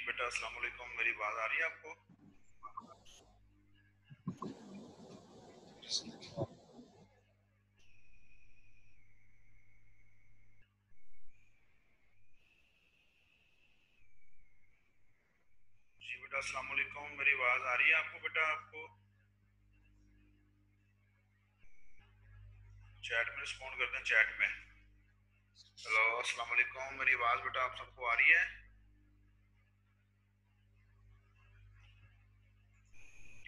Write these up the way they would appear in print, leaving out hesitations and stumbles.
बेटा अस्सलाम वालेकुम। मेरी आवाज आ रही है आपको? जी बेटा अस्सलाम वालेकुम। मेरी आवाज आ रही है आपको? बेटा आपको चैट में रिस्पॉन्ड करते हैं, चैट में। हेलो अस्सलाम वालेकुम। मेरी आवाज बेटा आप सबको आ रही है?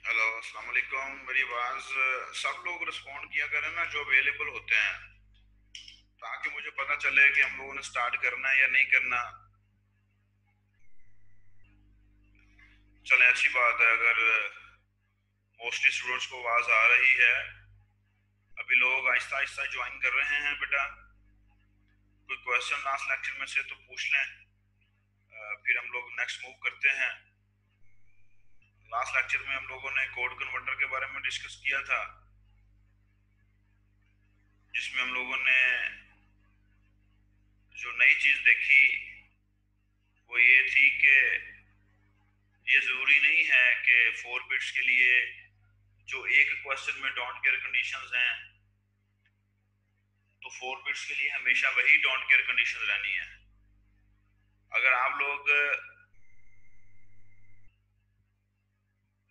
हेलो अस्सलाम वालेकुम। मेरी आवाज सब लोग रिस्पॉन्ड किया करें ना जो अवेलेबल होते हैं, ताकि मुझे पता चले कि हम लोगों ने स्टार्ट करना है या नहीं करना। चलें, अच्छी बात है अगर मोस्टली स्टूडेंट्स को आवाज आ रही है। अभी लोग आहिस्ता आहिस्ता ज्वाइन कर रहे हैं बेटा। कोई क्वेश्चन लास्ट लेक्चर में से तो पूछ लें, फिर हम लोग नेक्स्ट मूव करते हैं। लास्ट लेक्चर में हम लोगों ने कोड कन्वर्टर के बारे में डिस्कस किया था, जिसमें हम लोगों ने जो नई चीज देखी वो ये थी कि ये जरूरी नहीं है कि 4 बिट्स के लिए जो एक क्वेश्चन में डोंट केयर कंडीशंस हैं तो 4 बिट्स के लिए हमेशा वही डोंट केयर कंडीशंस रहनी है। अगर आप लोग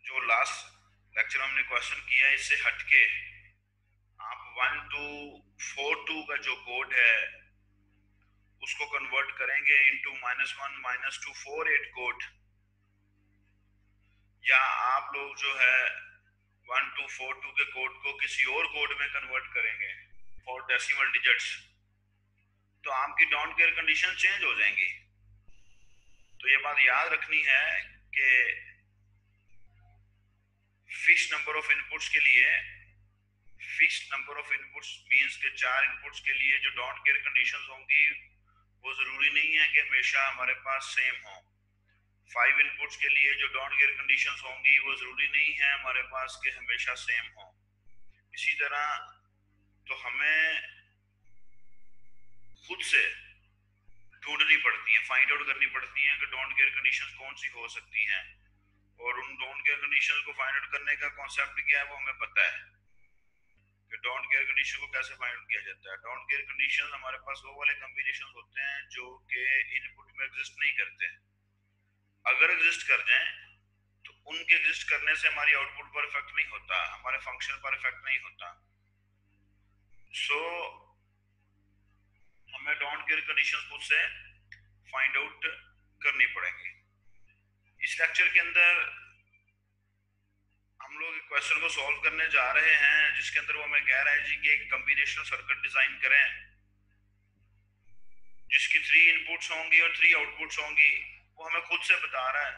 जो लास्ट लेक्चर हमने क्वेश्चन किया है इससे हटके आप 1242 का जो कोड है उसको कन्वर्ट करेंगे इनटू -1 -248 कोड, या आप लोग जो है 1242 के कोड को किसी और कोड में कन्वर्ट करेंगे फॉर डेसिमल डिजिट्स, तो आपकी डोंट केयर कंडीशन चेंज हो जाएंगी। तो ये बात याद रखनी है कि फिक्स नंबर ऑफ इनपुट्स के लिए, fix number of inputs means के 4 इनपुट्स के लिए जो डोंट केयर कंडीशंस होंगी वो जरूरी नहीं है कि हमेशा हमारे पास सेम हो। 5 इनपुट्स के लिए जो डोंट केयर कंडीशंस होंगी वो जरूरी नहीं है हमारे पास कि हमेशा सेम हो। इसी तरह तो हमें खुद से ढूंढनी पड़ती है, फाइंड आउट करनी पड़ती है कि डोंट केयर कंडीशंस कौन सी हो सकती हैं, और उन डोंट केयर कंडीशंस को फाइंड आउट करने का कॉन्सेप्ट क्या है वो हमें पता है कि डोंट केयर कंडीशन को कैसे फाइंड आउट किया जाता है। डोंट केयर कंडीशन हमारे पास वो वाले कॉम्बिनेशन होते हैं जो कि इनपुट में एग्जिस्ट नहीं करते। अगर एग्जिस्ट कर जाएं तो उनके एग्जिस्ट करने से हमारी आउटपुट पर इफेक्ट नहीं होता, हमारे फंक्शन पर इफेक्ट नहीं होता। सो हमें डोंट केयर कंडीशंस खुद से फाइंड आउट करनी पड़ेंगी। इस लेक्चर के अंदर हम लोग एक क्वेश्चन को सॉल्व करने जा रहे हैं जिसके अंदर वो हमें कह रहा है जी कि एक कॉम्बिनेशनल सर्किट डिजाइन करें जिसकी 3 इनपुट्स होंगी और 3 आउटपुट्स होंगी। वो हमें खुद से बता रहा है,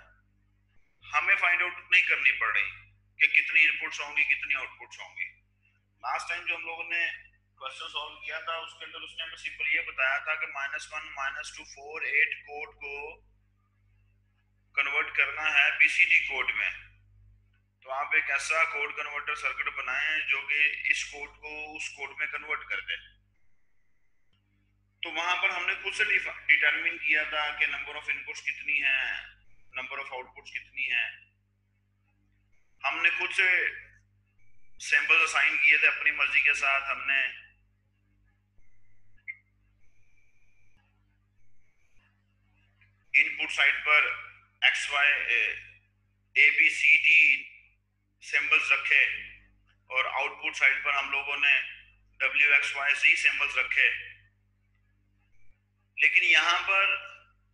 हमें फाइंड आउट नहीं करनी पड़ रही कि कितनी इनपुट्स होंगी कितनी आउटपुट्स होंगी। लास्ट टाइम जो हम लोगों ने क्वेश्चन सॉल्व किया था उसके अंदर उसने हमें सिंपल ये बताया था कि -1 -248 कोड को कन्वर्ट करना है बीसीडी कोड में। तो आप एक ऐसा कोड कन्वर्टर सर्किट बनाएं जो कि इस कोड को उस कोड में कन्वर्ट कर दे। तो वहां पर हमने खुद से डिटरमिन किया था कि नंबर ऑफ इनपुट्स कितनी है, नंबर ऑफ आउटपुट्स कितनी है। हमने खुद से सैंपल असाइन किए थे अपनी मर्जी के साथ। हमने इनपुट साइड पर X Y A B C D symbols रखे और आउटपुट साइड पर हम लोगों ने W X Y Z symbols रखे। लेकिन यहाँ पर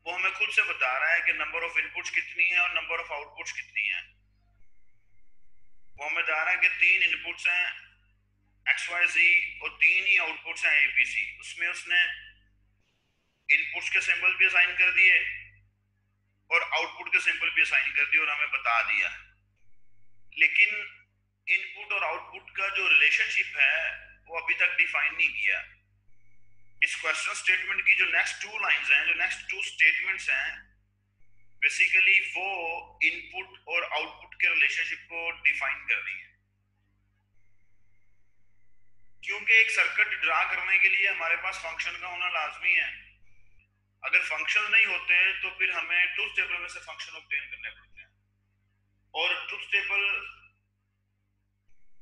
वो हमें खुद से बता रहा है कि नंबर ऑफ इनपुट्स कितनी है और नंबर ऑफ आउटपुट्स कितनी है। वो हमें बता रहा है कि 3 इनपुट्स हैं एक्स वाई जी और 3 ही आउटपुट्स हैं एबीसी। उसमें उसने इनपुट्स के सिंबल भी असाइन कर दिए और आउटपुट के सिंबल भी असाइन कर दिए और हमें बता दिया। लेकिन इनपुट और आउटपुट का जो रिलेशनशिप है वो अभी तक डिफाइन नहीं किया। इस क्वेश्चन स्टेटमेंट की जो नेक्स्ट 2 लाइंस हैं, जो नेक्स्ट 2 स्टेटमेंट्स हैं, बेसिकली वो इनपुट और आउटपुट के रिलेशनशिप को डिफाइन कर रही है। क्योंकि एक सर्किट ड्रा करने के लिए हमारे पास फंक्शन का होना लाजमी है। अगर फंक्शन नहीं होते तो फिर हमें ट्रूथ टेबल में से फंक्शन ऑब्टेन करने पड़ते हैं, और ट्रूथ टेबल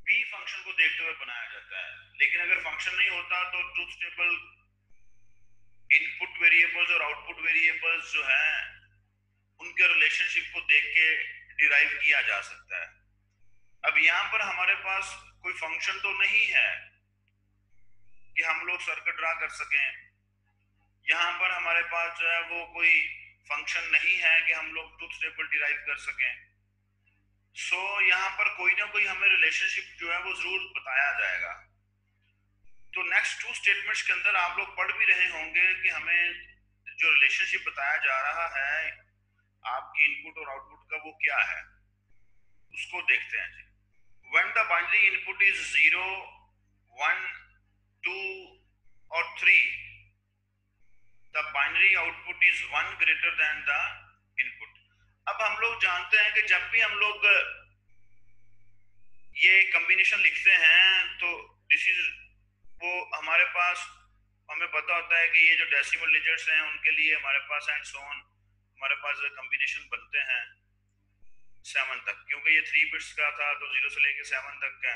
भी फंक्शन को देखते हुए बनाया जाता है। लेकिन अगर फंक्शन नहीं होता तो ट्रूथ टेबल इनपुट वेरिएबल्स और आउटपुट वेरिएबल्स जो है उनके रिलेशनशिप को देख के डिराइव किया जा सकता है। अब यहाँ पर हमारे पास कोई फंक्शन तो नहीं है कि हम लोग सर्किट ड्रा कर सकें, यहाँ पर हमारे पास जो है वो कोई फंक्शन नहीं है कि हम लोग ट्रूथ टेबल डिराइव कर सकें। सो यहाँ पर कोई ना कोई हमें रिलेशनशिप जो है वो जरूर बताया जाएगा। तो नेक्स्ट टू स्टेटमेंट्स के अंदर आप लोग पढ़ भी रहे होंगे कि हमें जो रिलेशनशिप बताया जा रहा है आपकी इनपुट और आउटपुट का वो क्या है, उसको देखते हैं जी। When the binary input is 0, 1, 2 or 3, the binary output is 1 greater than the input. अब हम लोग जानते हैं कि जब भी हम लोग ये कॉम्बिनेशन लिखते हैं तो दिस इज वो हमारे पास हमें पता होता है कि ये जो डेसिमल डिजिट्स हैं उनके लिए हमारे पास एंड सो ऑन हमारे पास कॉम्बिनेशन बनते हैं 7 तक, क्योंकि ये 3 बिट्स का था तो 0 से लेके 7 तक का।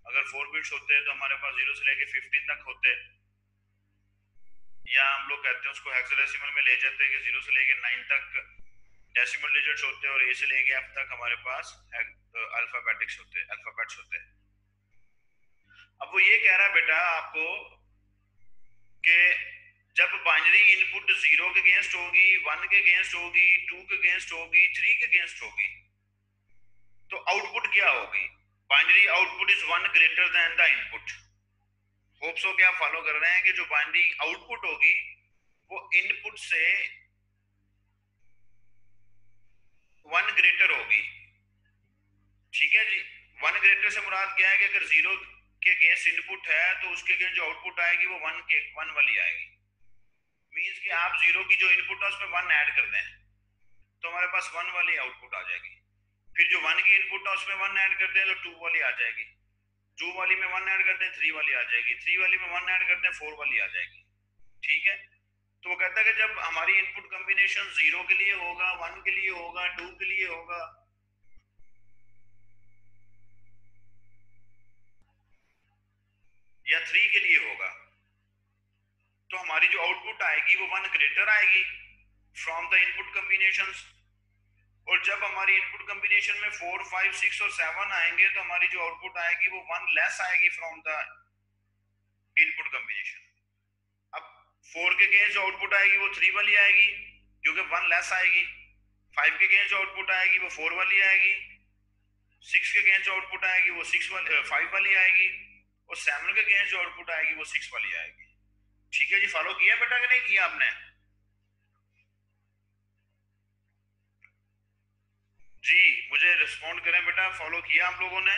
अगर 4 बिट्स होते तो हमारे पास 0 से लेके 15 तक होते, या हम लोग कहते हैं उसको हेक्साडेसिमल में ले जाते हैं कि 0 से लेके 9 तक डेसिमल डिजिट्स होते हैं और ए से लेके एफ तक हमारे पास अल्फाबेटिक्स होते हैं, अल्फाबेट्स होते हैं। अब वो ये कह रहा है बेटा आपको कि जब बाइनरी इनपुट 0 के अगेंस्ट होगी, 1 के अगेंस्ट होगी, 2 के अगेंस्ट होगी, 3 के अगेंस्ट होगी, तो आउटपुट क्या होगी? Binary output is 1 greater than the input. Hope so कि आप फॉलो कर रहे हैं कि जो बाइनरी आउटपुट होगी वो इनपुट से 1 ग्रेटर होगी। ठीक है जी। 1 ग्रेटर से मुराद क्या है कि अगर 0 के अगेंस्ट इनपुट है तो उसके अगेंस्ट जो आउटपुट आएगी वो 1 वाली आएगी। मींस कि आप 0 की जो इनपुट है उसमें 1 ऐड कर दें तो हमारे पास 1 वाली आउटपुट आ जाएगी। फिर जो 1 की इनपुट है उसमें 1 ऐड कर दें तो 2 वाली आ जाएगी। 2 वाली में 1 ऐड कर दें 3 वाली आ जाएगी। 3 वाली में 1 ऐड कर दें 4 वाली आ जाएगी। ठीक है। तो वो कहता है कि जब हमारी इनपुट कॉम्बिनेशन 0 के लिए होगा, 1 के लिए होगा, 2 के लिए होगा, या 3 के लिए होगा, तो हमारी जो आउटपुट आएगी वो 1 ग्रेटर आएगी फ्रॉम द इनपुट कॉम्बिनेशंस। और जब हमारी इनपुट कॉम्बिनेशन में 4, 5, 6 और 7 आएंगे तो हमारी जो आउटपुट आएगी वो 1 लेस आएगी फ्रॉम द इनपुट कॉम्बिनेशन। अब 4 के अगेंस्ट जो आउटपुट आएगी वो 3 वाली आएगी क्योंकि 1 लेस आएगी। 5 के अगेंस्ट जो आउटपुट आएगी वो 4 वाली आएगी। 6 के अगेंस्ट जो आउटपुट आएगी वो 5 वाली आएगी। और 7 के अगेंस्ट जो आउटपुट आएगी वो 6 वाली आएगी। ठीक है जी। फॉलो किया बेटा कि नहीं किया आपने? जी मुझे रिस्पॉन्ड करें बेटा, फॉलो किया आप लोगों ने?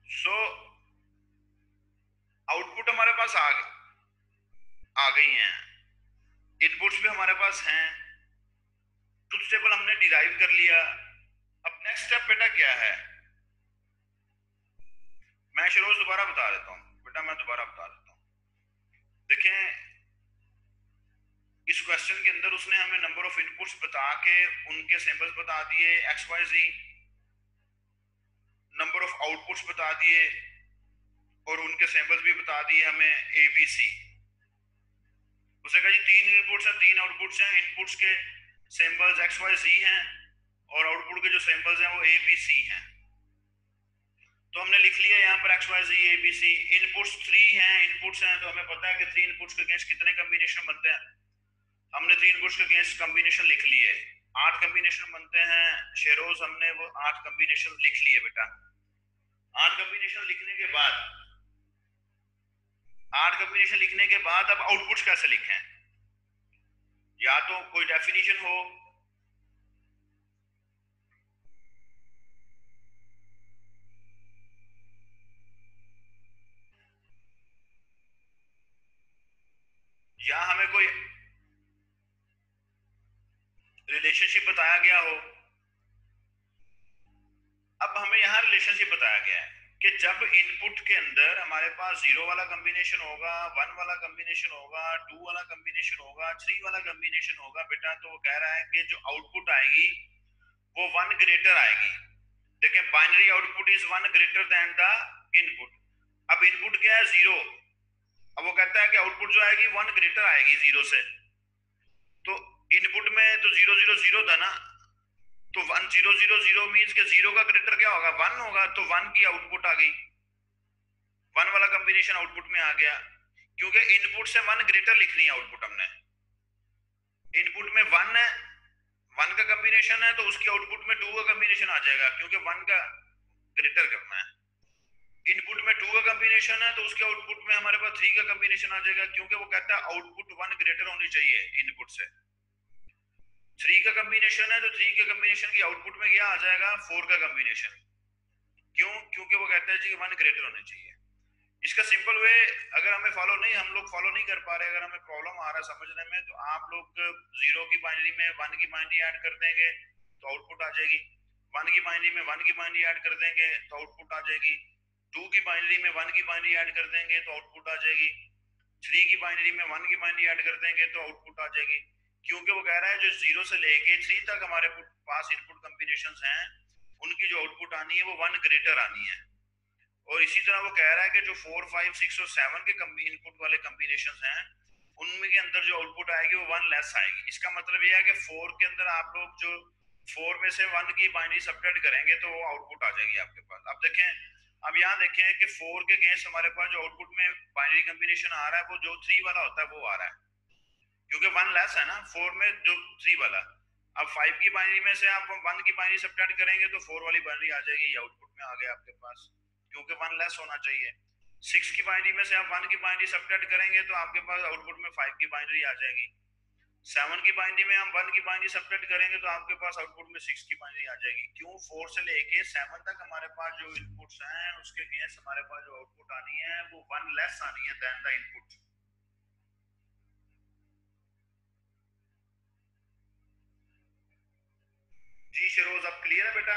सो आउटपुट हमारे पास आ गई हैं, इनपुट्स भी हमारे पास हैं, ट्रूथ टेबल हमने डिराइव कर लिया। अब नेक्स्ट स्टेप बेटा क्या है? मैं शरोज दोबारा बता देता हूँ बेटा, मैं दोबारा बता देता हूँ। देखें इस क्वेश्चन के अंदर उसने हमें नंबर ऑफ इनपुट्स बता के उनके सिंबल्स बता दिए X Y Z, number of outputs बता दिए और उनके सिंबल्स भी बता दिए हमें ए बी सी। उसे कहा जी 3 इनपुट्स हैं 3 आउटपुट्स हैं, इनपुट्स के सिंबल्स एक्स वाई जी हैं और आउटपुट के जो सिंबल्स हैं वो ए बी सी हैं। तो हमने लिख लिया यहाँ पर X Y Z A B C. Inputs 3 हैं, इनपुट्स हैं तो हमें पता है कि 3 इनपुट्स के अगेंस्ट कितने कॉम्बिनेशन बनते हैं। हमने 3 इनपुट्स के अगेंस्ट कॉम्बिनेशन लिख लिए, 8 कॉम्बिनेशन बनते हैं। शेरोज हमने वो 8 कॉम्बिनेशन लिख लिए बेटा। 8 कॉम्बिनेशन लिखने के बाद 8 कॉम्बिनेशन लिखने के बाद अब आउटपुट्स कैसे लिखें? या तो कोई डेफिनेशन हो या हमें कोई रिलेशनशिप बताया गया हो। अब हमें यहाँ रिलेशनशिप बताया गया है कि जब इनपुट के अंदर हमारे पास 0 वाला कॉम्बिनेशन होगा, 1 वाला कॉम्बिनेशन होगा, 2 वाला कॉम्बिनेशन होगा, 3 वाला कॉम्बिनेशन होगा बेटा, तो वो कह रहा है कि जो आउटपुट आएगी वो 1 ग्रेटर आएगी। देखिए binary output is 1 greater than the input. अब इनपुट क्या है 0, अब वो कहता है कि आउटपुट जो आएगी 1 ग्रेटर आएगी 0 से। तो इनपुट में तो 0 0 0 था ना, तो 1 0 0 0 मींस के 0 का ग्रेटर क्या होगा 1 होगा, तो 1 की आउटपुट आ गई, 1 वाला कॉम्बिनेशन आउटपुट में आ गया। क्योंकि इनपुट से 1 ग्रेटर लिखनी है आउटपुट हमने, इनपुट में 1 है, 1 का कॉम्बिनेशन है, तो उसकी आउटपुट में 2 का कॉम्बिनेशन आ जाएगा क्योंकि 1 का ग्रेटर करना है। इनपुट में 2 का कॉम्बिनेशन है तो उसके आउटपुट में हमारे पास 3 का कॉम्बिनेशन आ जाएगा, क्योंकि वो कहता है आउटपुट 1 ग्रेटर होनी चाहिए इनपुट से। 3 का कॉम्बिनेशन है तो 3 के कॉम्बिनेशन की आउटपुट में क्या आ जाएगा 4 का कॉम्बिनेशन। क्यों? क्योंकि वो कहता है जी 1 ग्रेटर होने चाहिए। इसका सिंपल वे अगर हमें फॉलो नहीं, हम लोग फॉलो नहीं कर पा रहे, अगर हमें प्रॉब्लम आ रहा है समझने में, तो आप लोग 0 की बाइनरी में 1 की बाइनरी ऐड कर देंगे तो आउटपुट आ जाएगी, 1 की बाइनरी में 1 की बाइनरी ऐड कर देंगे तो आउटपुट आ जाएगी, 2 की बाइनरी में 1 की बाइनरी ऐड कर देंगे तो आउटपुट आ जाएगी, 3 की बाइनरी में 1 की बाइनरी ऐड कर देंगे तो आउटपुट आ जाएगी। क्योंकि वो कह रहा है जो 0 से लेके 3 तक हमारे पास इनपुट कॉम्बिनेशंस हैं, उनकी जो आउटपुट आनी है वो 1 ग्रेटर आनी है। और इसी तरह वो कह रहा है कि जो 4 5 6 और 7 के इनपुट वाले कॉम्बिनेशंस हैं, उनमें के अंदर जो आउटपुट आएगी वो 1 लेस आएगी। इसका मतलब ये है कि 4 के अंदर आप लोग जो 4 में से 1 की बाइनरी सब्ट्रैक्ट करेंगे तो वो आउटपुट आ जाएगी आपके पास। अब देखें, अब यहाँ देखें कि 4 के अगेंस्ट हमारे पास जो आउटपुट में बाइनरी कॉम्बिनेशन आ रहा है वो जो 3 वाला होता है वो आ रहा है, क्योंकि 1 लेस है ना 4 में जो 3 वाला। अब 5 की बाइनरी में से आप 1 की बाइनरी सब्ट्रैक्ट करेंगे तो 4 वाली बाइनरी आ जाएगी, ये आउटपुट में आ गया आपके पास, क्योंकि 1 लेस होना चाहिए। 6 की बाइनरी में से आप 1 की बाइनरी सब्ट्रैक्ट करेंगे तो आपके पास आउटपुट में 5 की बाइनरी आ जाएगी। 7 की बाइनरी में हम 1 की बाइनरी सब्ट्रैक्ट करेंगे तो आपके पास आउटपुट में 6 की बाइनरी आ जाएगी। क्यों? 4 से लेके 7 तक हमारे पास जो इनपुट्स हैं उसके अगेंस्ट हमारे पास जो आउटपुट आनी है वो 1 लेस आनी है देन द इनपुट। जी शरोज, अब क्लियर है बेटा?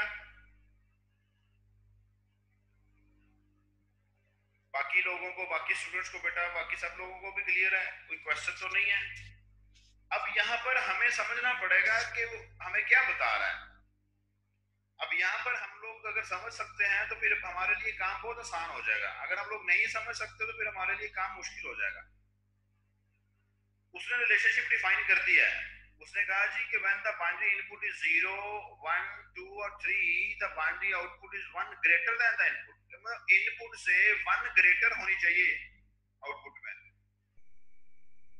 बाकी लोगों को, बाकी स्टूडेंट्स को बेटा, बाकी सब लोगों को भी क्लियर है? कोई क्वेश्चन तो नहीं है? अब यहाँ पर हमें समझना पड़ेगा कि वो हमें क्या बता रहा है। अब यहाँ पर हम लोग अगर समझ सकते हैं तो फिर हमारे लिए काम बहुत आसान हो जाएगा, अगर हम लोग नहीं समझ सकते तो फिर हमारे लिए काम मुश्किल हो जाएगा। उसने रिलेशनशिप डिफाइन कर दिया है, उसने कहा जी कि when the binary input is 0 1 2 और 3 the binary output is 1 greater than the input. मतलब इनपुट से 1 ग्रेटर होनी चाहिए आउटपुट में।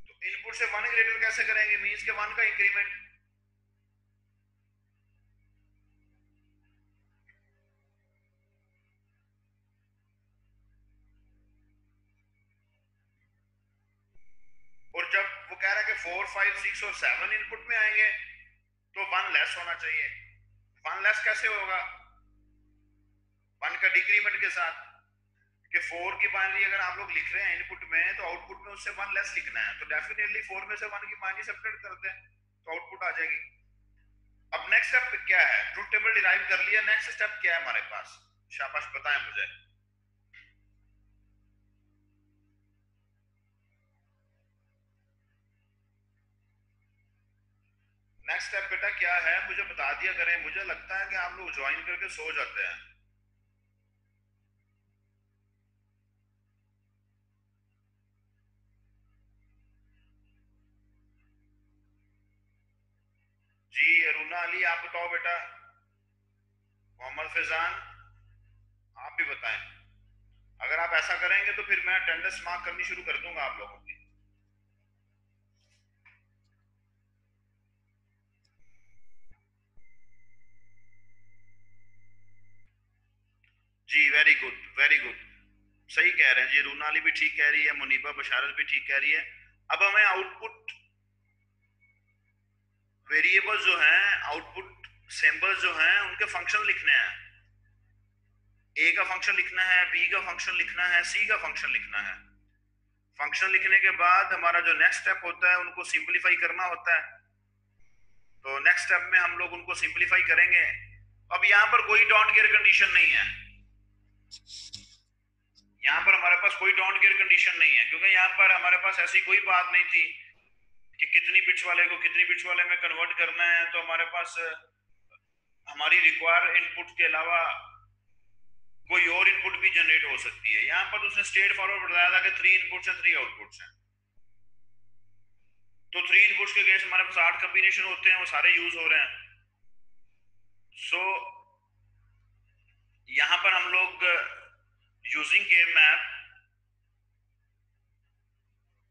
तो इनपुट से 1 ग्रेटर कैसे करेंगे? मींस के 1 का इंक्रीमेंट। और जब वो कह रहा है कि 4 5 6 और 7 इनपुट में आएंगे तो 1 लेस होना चाहिए। 1 लेस कैसे होगा? 1 का डिक्रीमेंट के साथ, कि 4 की बाइनरी अगर आप लोग लिख रहे हैं इनपुट में तो आउटपुट में उससे 1 लेस लिखना है, तो डेफिनेटली 4 में से 1 की बाइनरी सब्ट्रैक्ट करते हैं तो आउटपुट आ जाएगी। अब नेक्स्ट स्टेप क्या है? ट्रुथ टेबल डिराइव कर लिया, नेक्स्ट स्टेप क्या है हमारे पास? शाबाश, बताएं मुझे। नेक्स्ट स्टेप बेटा क्या है मुझे बता दिया करें, मुझे लगता है कि आप लोग ज्वाइन करके सो जाते हैं। जी अरुणा अली, आप बताओ बेटा। मोहम्मद फैजान, आप भी बताएं। अगर आप ऐसा करेंगे तो फिर मैं अटेंडेंस मार्क करनी शुरू कर दूंगा आप लोगों की। जी वेरी गुड, वेरी गुड, सही कह रहे हैं जी। रूना अली भी ठीक कह रही है, मुनीबा बशारत भी ठीक कह रही है। अब हमें आउटपुट वेरिएबल जो हैं, आउटपुट सिंबल्स जो हैं, उनके फंक्शन लिखने हैं। ए का फंक्शन लिखना है, बी का फंक्शन लिखना है, सी का फंक्शन लिखना है। फंक्शन लिखने के बाद हमारा जो नेक्स्ट स्टेप होता है उनको सिंपलीफाई करना होता है। तो नेक्स्ट स्टेप में हम लोग उनको सिंपलीफाई करेंगे। अब यहाँ पर कोई डोंट केयर कंडीशन नहीं है, यहाँ पर हमारे पास कोई डोंट केयर कंडीशन नहीं है, क्योंकि यहाँ पर हमारे पास ऐसी कोई बात नहीं थी कि कितनी बिट्स वाले को कितनी बिट्स वाले में कन्वर्ट करना है। तो हमारे पास हमारी रिक्वायर इनपुट के अलावा कोई और इनपुट भी जनरेट हो सकती है। यहाँ पर उसने स्ट्रेट फॉरवर्ड बताया था कि 3 इनपुट्स हैं 3 आउटपुट्स हैं। तो 3 इनपुट्स के केस हमारे पास 8 कॉम्बिनेशन होते हैं, वो सारे यूज हो रहे हैं। सो यहाँ पर हम लोग यूजिंग के मैप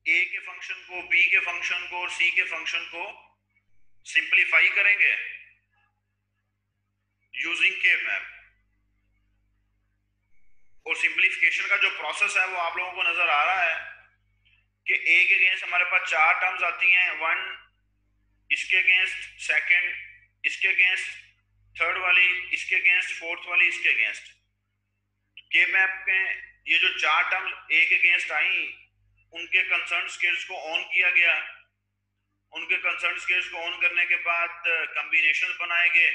ए के फंक्शन को, बी के फंक्शन को और सी के फंक्शन को सिंपलीफाई करेंगे यूजिंग के मैप। और सिंपलीफिकेशन का जो प्रोसेस है वो आप लोगों को नजर आ रहा है कि ए के अगेंस्ट हमारे पास 4 टर्म्स आती हैं, 1 इसके अगेंस्ट, सेकंड इसके अगेंस्ट, थर्ड वाली इसके अगेंस्ट, फोर्थ वाली इसके अगेंस्ट। के मैप में ये जो 4 टर्म्स ए के अगेंस्ट आई, उनके कंसर्न स्केल्स को ऑन किया गया। उनके कंसर्न स्केल्स को ऑन करने के बाद कॉम्बिनेशन बनाए गए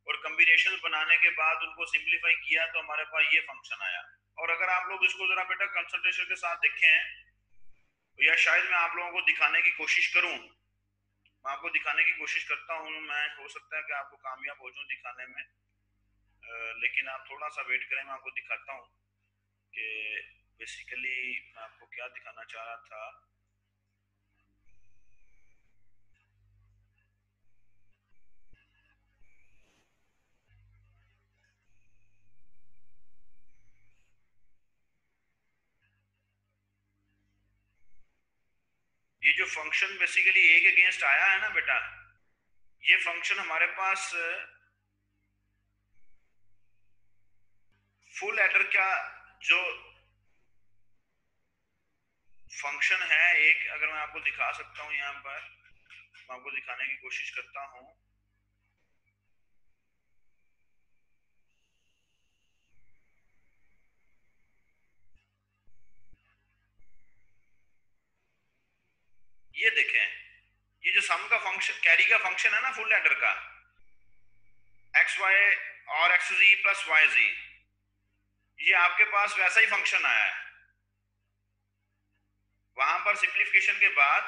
और कॉम्बिनेशन बनाने के बाद उनको सिंपलीफाई किया तो हमारे पास ये फंक्शन आया। और अगर आप लोग इसको जरा बेटा कंसंट्रेशन के साथ देखें, या शायद मैं आप लोगों को दिखाने की कोशिश करूं, मैं आपको दिखाने की कोशिश करता हूं, मैं हो सकता है कि आपको कामयाब हो जाऊं दिखाने में, लेकिन आप थोड़ा सा वेट करें, मैं आपको दिखाता हूं कि बेसिकली मैं आपको क्या दिखाना चाह रहा था। ये जो फंक्शन बेसिकली ए के अगेंस्ट आया है ना बेटा, ये फंक्शन हमारे पास फुल एडर का जो फंक्शन है एक, अगर मैं आपको दिखा सकता हूं, यहाँ पर मैं आपको दिखाने की कोशिश करता हूं। ये देखें, ये जो सम का फंक्शन, कैरी का फंक्शन है ना फुल एडर का, एक्स वाई और एक्स जी प्लस वाई जी, ये आपके पास वैसा ही फंक्शन आया है। वहां पर सिंप्लीफिकेशन के बाद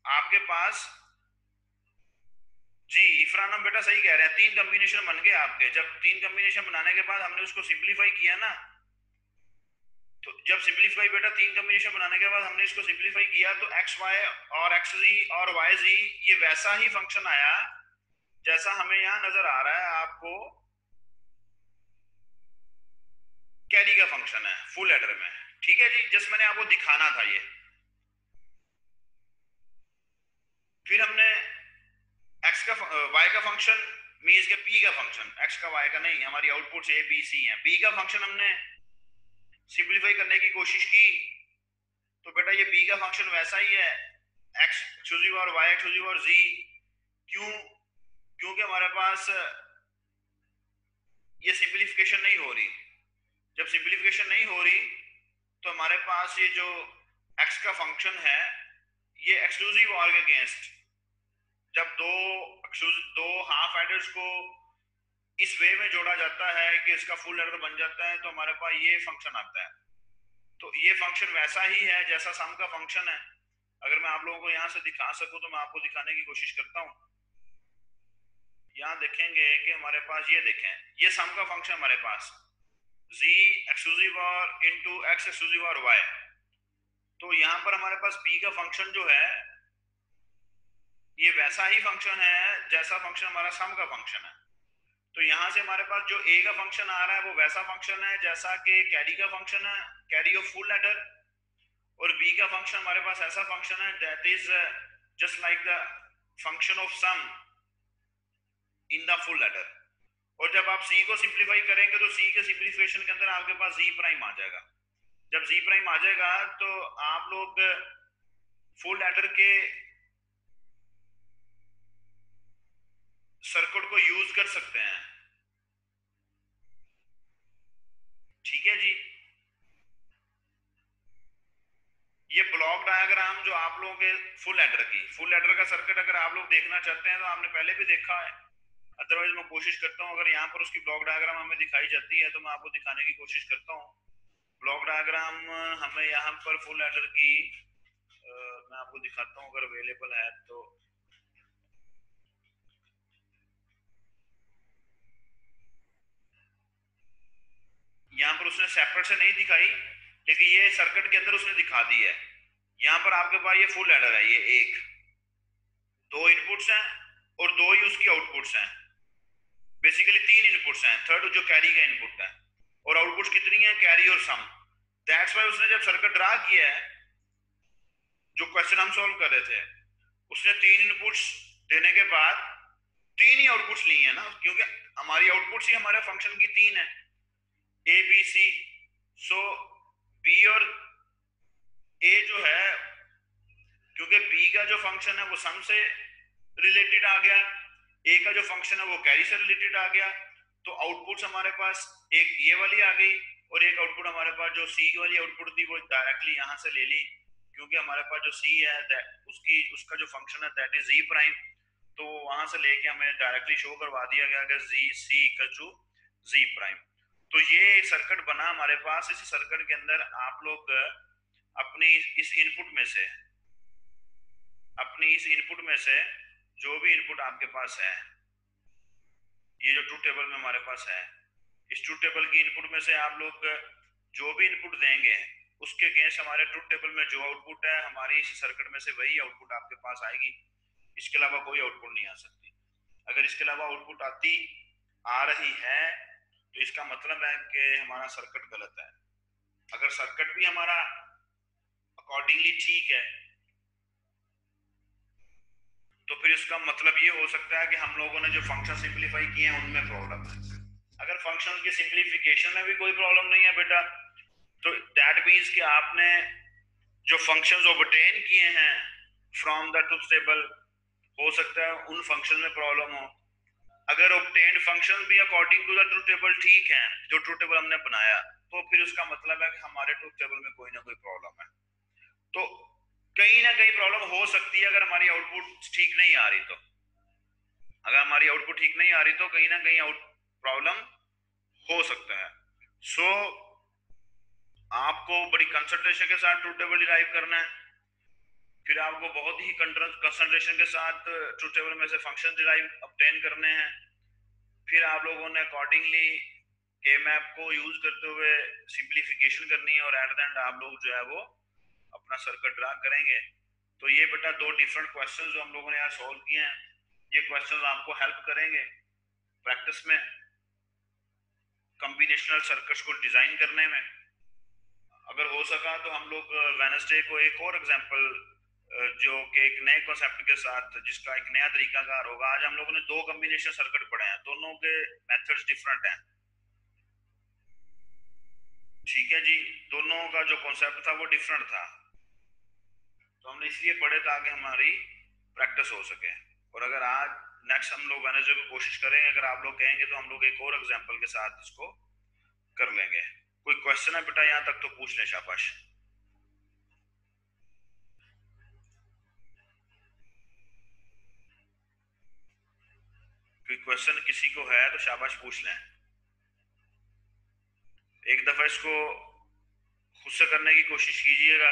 आपके पास, जी इफरान बेटा सही कह रहे हैं, 3 कॉम्बिनेशन बन गए आपके। जब 3 कॉम्बिनेशन बनाने के बाद हमने उसको सिंप्लीफाई किया ना, तो जब सिंप्लीफाई बेटा 3 कॉम्बिनेशन बनाने के बाद हमने इसको सिंप्लीफाई किया तो एक्स वाई और एक्स जी और वाई जी ये वैसा ही फंक्शन आया जैसा हमें यहां नजर आ रहा है आपको कैरी का फंक्शन है फुल एडर में। ठीक है जी, जस्ट मैंने आपको दिखाना था ये। फिर हमने एक्स का वाई का फंक्शन मीन्स के पी का फंक्शन, एक्स का वाई का नहीं, हमारी आउटपुट ए बी सी है, पी का फंक्शन हमने सिंप्लीफाई करने की कोशिश की तो बेटा ये पी का फंक्शन वैसा ही है, एक्स एक्सक्लूसिव और वाई एक्सक्लूसिव और जी। क्यों? क्योंकि हमारे पास ये सिंप्लीफिकेशन नहीं हो रही। जब सिंप्लीफिकेशन नहीं हो रही तो हमारे पास ये जो एक्स का फंक्शन है ये एक्सक्लूसिव और के अगेंस्ट, जब दो हाफ एडर्स को इस वे में जोड़ा जाता है कि इसका फुल एडर बन जाता है तो हमारे पास ये फंक्शन आता है। तो ये फंक्शन वैसा ही है जैसा सम का फंक्शन है। अगर मैं आप लोगों को यहां से दिखा सकूं तो मैं आपको दिखाने की कोशिश करता हूं। यहां देखेंगे कि हमारे पास ये देखें, ये सम का फंक्शन हमारे पास z एक्सक्लूसिव और इनटू x एक्सक्लूसिव और y। तो यहां पर हमारे पास p का फंक्शन जो है ये वैसा ही फंक्शन है जैसा फंक्शन हमारा सम का फंक्शन है। तो यहां से हमारे पास जो a का फंक्शन आ रहा है वो वैसा फंक्शन है जैसा कि कैरी का फंक्शन है, कैरी ऑफ फुल एडर। और b का फंक्शन हमारे पास ऐसा फंक्शन है that is just like the function of sum in the full adder. और जब आप c को सिंप्लीफाई करेंगे तो c के सिंप्लीफिकेशन के अंदर आपके पास z प्राइम आ जाएगा। जब z प्राइम आ जाएगा तो आप लोग फुल एडर के सर्किट को यूज कर सकते हैं। ठीक है जी, ये ब्लॉक डायग्राम जो आप लोगों के फुल एडर का सर्किट अगर आप लोग देखना चाहते हैं तो आपने पहले भी देखा है। अदरवाइज मैं कोशिश करता हूँ, अगर यहाँ पर उसकी ब्लॉक डायग्राम हमें दिखाई जाती है तो मैं आपको दिखाने की कोशिश करता हूँ। ब्लॉक डायग्राम हमें यहाँ पर फुल एडर की मैं आपको दिखाता हूँ अगर अवेलेबल है तो। यहाँ पर उसने सेपरेट से नहीं दिखाई, लेकिन ये सर्किट के अंदर उसने दिखा दी है। यहाँ पर आपके पास ये फुल एडर है, ये एक दो इनपुट्स हैं और दो ही उसकी आउटपुट्स हैं। बेसिकली तीन इनपुट्स हैं, थर्ड जो कैरी का इनपुट है, और आउटपुट्स कितनी है, कैरी और सम। दैट्स वाई उसने जब सर्किट ड्रा किया है, जो क्वेश्चन हम सॉल्व कर रहे थे, उसने तीन इनपुट्स देने के बाद तीन ही आउटपुट्स लिए हैं ना, क्योंकि हमारी आउटपुट्स ही हमारे फंक्शन की तीन है, ए बी सी। सो बी और ए जो है, क्योंकि बी का जो फंक्शन है वो सम से रिलेटेड आ गया, ए का जो फंक्शन है वो कैरी से रिलेटेड आ गया, तो आउटपुट्स हमारे पास एक ये वाली आ गई और एक आउटपुट हमारे पास जो सी वाली आउटपुट थी वो डायरेक्टली यहाँ से ले ली, क्योंकि हमारे पास जो सी है उसका जो फंक्शन है दैट इज जी प्राइम, तो वहां से लेके हमें डायरेक्टली शो करवा दिया गया कि जी सी इक्वल टू जी प्राइम। तो ये सर्किट बना हमारे पास। इस सर्किट के अंदर आप लोग अपनी इस इनपुट में से जो भी इनपुट आपके पास है, ये जो ट्रूथ टेबल में हमारे पास है, इस ट्रूथ टेबल की इनपुट में से आप लोग जो भी इनपुट देंगे उसके अगेंस्ट हमारे ट्रूथ टेबल में जो आउटपुट है हमारी इस सर्किट में से वही आउटपुट आपके पास आएगी। इसके अलावा कोई आउटपुट नहीं आ सकती। अगर इसके अलावा आउटपुट आ रही है तो इसका मतलब है कि हमारा सर्किट गलत है। अगर सर्किट भी हमारा अकॉर्डिंगली ठीक है तो फिर इसका मतलब ये हो सकता है कि हम लोगों ने जो फंक्शन सिंप्लीफाई किए हैं उनमें प्रॉब्लम है। अगर फंक्शन की सिंप्लीफिकेशन में भी कोई प्रॉब्लम नहीं है बेटा, तो दैट मीन्स कि आपने जो फंक्शंस ऑब्टेन किए हैं फ्रॉम द ट्रूथ टेबल, हो सकता है उन फंक्शन में प्रॉब्लम हो। अगर ऑब्टेन्ड फंक्शन भी according to the truth table ठीक है, जो ट्रूथ टेबल हमने बनाया, तो फिर उसका मतलब है कि हमारे ट्रूथ टेबल में कोई ना कोई प्रॉब्लम है। तो कहीं ना कहीं प्रॉब्लम हो सकती है अगर हमारी आउटपुट ठीक नहीं आ रही तो। अगर हमारी आउटपुट ठीक नहीं आ रही तो कहीं ना कहीं प्रॉब्लम हो सकता है। सो आपको बड़ी कंसंट्रेशन के साथ ट्रूथ टेबल डिराइव करना है, फिर आपको बहुत ही कंसंट्रेशन के साथ ट्रूथ टेबल में से फंक्शन डिराइव ऑब्टेन करने हैं, फिर आप लोगों ने अकॉर्डिंगली के मैप को यूज करते हुए सिंप्लीफिकेशन करनी है, और एट द एंड आप लोग जो है वो अपना सर्किट ड्रा करेंगे। तो ये बेटा दो डिफरेंट क्वेश्चंस जो हम लोगों ने यहाँ सॉल्व किए हैं, ये क्वेश्चंस आपको हेल्प करेंगे प्रैक्टिस में कॉम्बिनेशनल सर्किट्स को डिजाइन करने में। अगर हो सका तो हम लोग वेडनेसडे को एक और एग्जांपल जो कि एक नए कॉन्सेप्ट के साथ, जिसका एक नया तरीकाकार होगा। आज हम लोगों ने दो कॉम्बिनेशन सर्किट पढ़े हैं, दोनों के मेथड्स डिफरेंट हैं, ठीक है जी, दोनों का जो कॉन्सेप्ट था वो डिफरेंट था, तो हमने इसलिए पढ़े ताकि हमारी प्रैक्टिस हो सके। और अगर आज नेक्स्ट हम लोग वेडनेसडे को कोशिश करेंगे, अगर आप लोग कहेंगे तो हम लोग एक और एग्जांपल के साथ इसको कर लेंगे। कोई क्वेश्चन है बेटा यहाँ तक तो पूछ ले, शाबाश। कोई क्वेश्चन किसी को है तो शाबाश पूछ लें। एक दफा इसको खुद से करने की कोशिश कीजिएगा,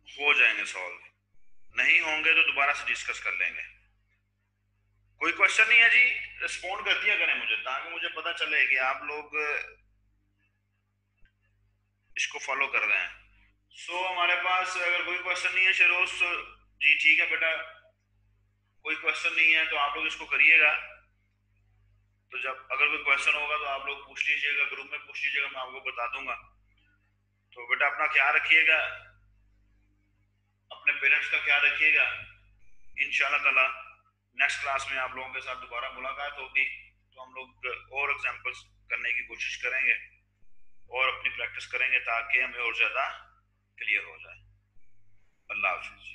हो जाएंगे सॉल्व, नहीं होंगे तो दोबारा से डिस्कस कर लेंगे। कोई क्वेश्चन नहीं है जी, रिस्पॉन्ड कर दिया करें मुझे, ताकि मुझे पता चले कि आप लोग इसको फॉलो कर रहे हैं। सो हमारे पास अगर कोई क्वेश्चन नहीं है शेरोज जी, ठीक है बेटा, कोई क्वेश्चन नहीं है तो आप लोग इसको करिएगा। तो जब अगर कोई क्वेश्चन होगा तो आप लोग पूछ लीजिएगा, ग्रुप में पूछ लीजिएगा, मैं आपको बता दूंगा। तो बेटा अपना ख्याल रखिएगा, अपने पेरेंट्स का ख्याल रखिएगा। इंशाल्लाह ताला नेक्स्ट क्लास में आप लोगों के साथ दोबारा मुलाकात होगी, तो हम लोग और एग्जांपल्स करने की कोशिश करेंगे और अपनी प्रैक्टिस करेंगे ताकि हमें और ज़्यादा क्लियर हो जाए। अल्लाह हाफिज़।